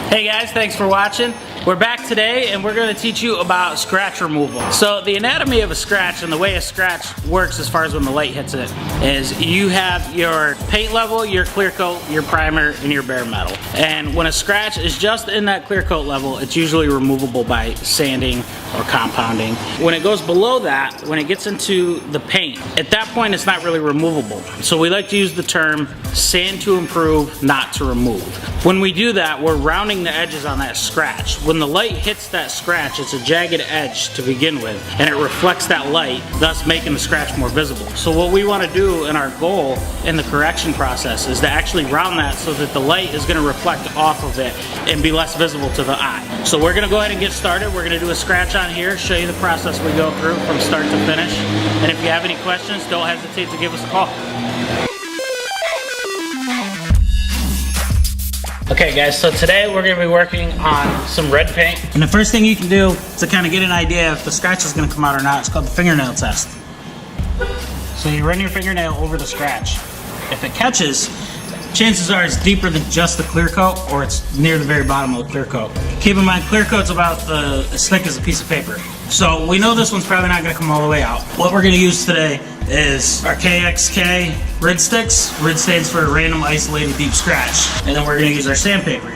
Hey guys, thanks for watching. We're back today and we're going to teach you about scratch removal. So the anatomy of a scratch and the way a scratch works as far as when the light hits it is you have your paint level, your clear coat, your primer, and your bare metal. And when a scratch is just in that clear coat level, it's usually removable by sanding or compounding. When it goes below that, when it gets into the paint, at that point it's not really removable. So we like to use the term sand to improve, not to remove. When we do that, we're rounding the edges on that scratch. When the light hits that scratch, it's a jagged edge to begin with, and it reflects that light, thus making the scratch more visible. So what we want to do, and our goal in the correction process, is to actually round that so that the light is going to reflect off of it and be less visible to the eye. So we're going to go ahead and get started. We're going to do a scratch on here, show you the process we go through from start to finish. And if you have any questions, don't hesitate to give us a call. Okay guys, so today we're going to be working on some red paint. And the first thing you can do to kind of get an idea if the scratch is going to come out or not, it's called the fingernail test. So you run your fingernail over the scratch. If it catches, chances are it's deeper than just the clear coat, or it's near the very bottom of the clear coat. Keep in mind, clear coat's about as thick as a piece of paper. So we know this one's probably not going to come all the way out. What we're going to use today is our KXK Rid Sticks. Rid stands for Random Isolated Deep Scratch. And then we're going to use our sandpaper.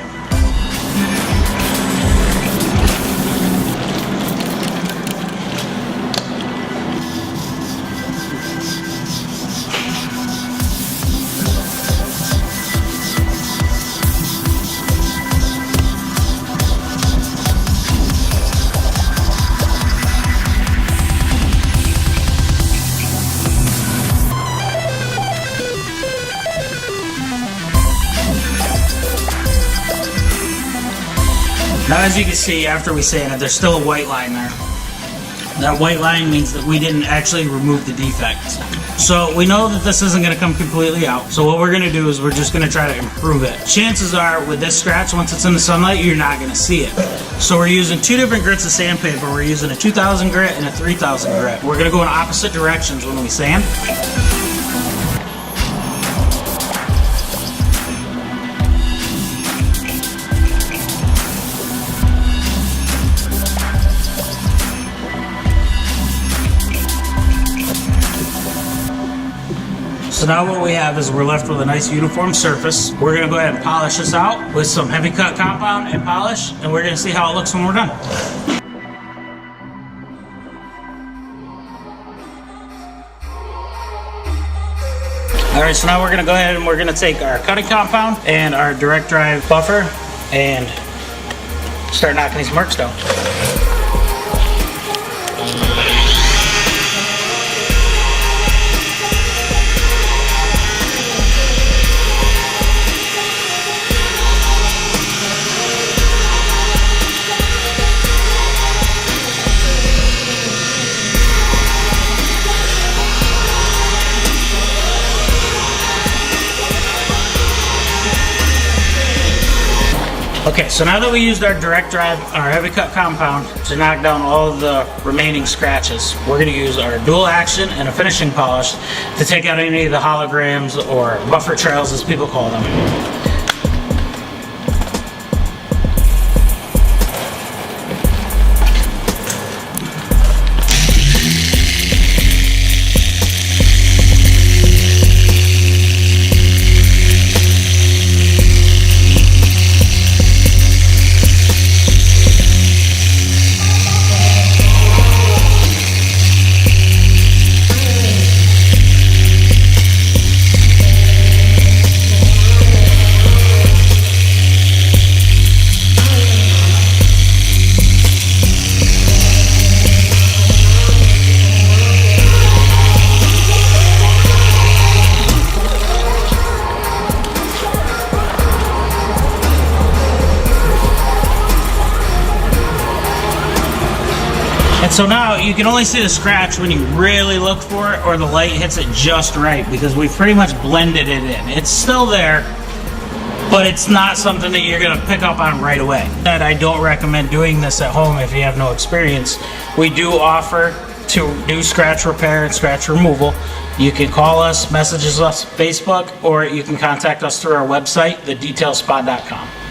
Now as you can see, after we sand it, there's still a white line there. That white line means that we didn't actually remove the defect. So we know that this isn't going to come completely out. So what we're going to do is we're just going to try to improve it. Chances are with this scratch, once it's in the sunlight, you're not going to see it. So we're using two different grits of sandpaper. We're using a 2000 grit and a 3000 grit. We're going to go in opposite directions when we sand. So now what we have is we're left with a nice uniform surface. We're going to go ahead and polish this out with some heavy cut compound and polish, and we're going to see how it looks when we're done. Alright, so now we're going to go ahead and we're going to take our cutting compound and our direct drive buffer and start knocking these marks down. Okay, so now that we used our direct drive, our heavy cut compound to knock down all of the remaining scratches, we're going to use our dual action and a finishing polish to take out any of the holograms or buffer trails as people call them. And so now you can only see the scratch when you really look for it or the light hits it just right, because we've pretty much blended it in. It's still there, but it's not something that you're going to pick up on right away. And I don't recommend doing this at home if you have no experience. We do offer to do scratch repair and scratch removal. You can call us, message us Facebook, or you can contact us through our website, thedetailspot.com.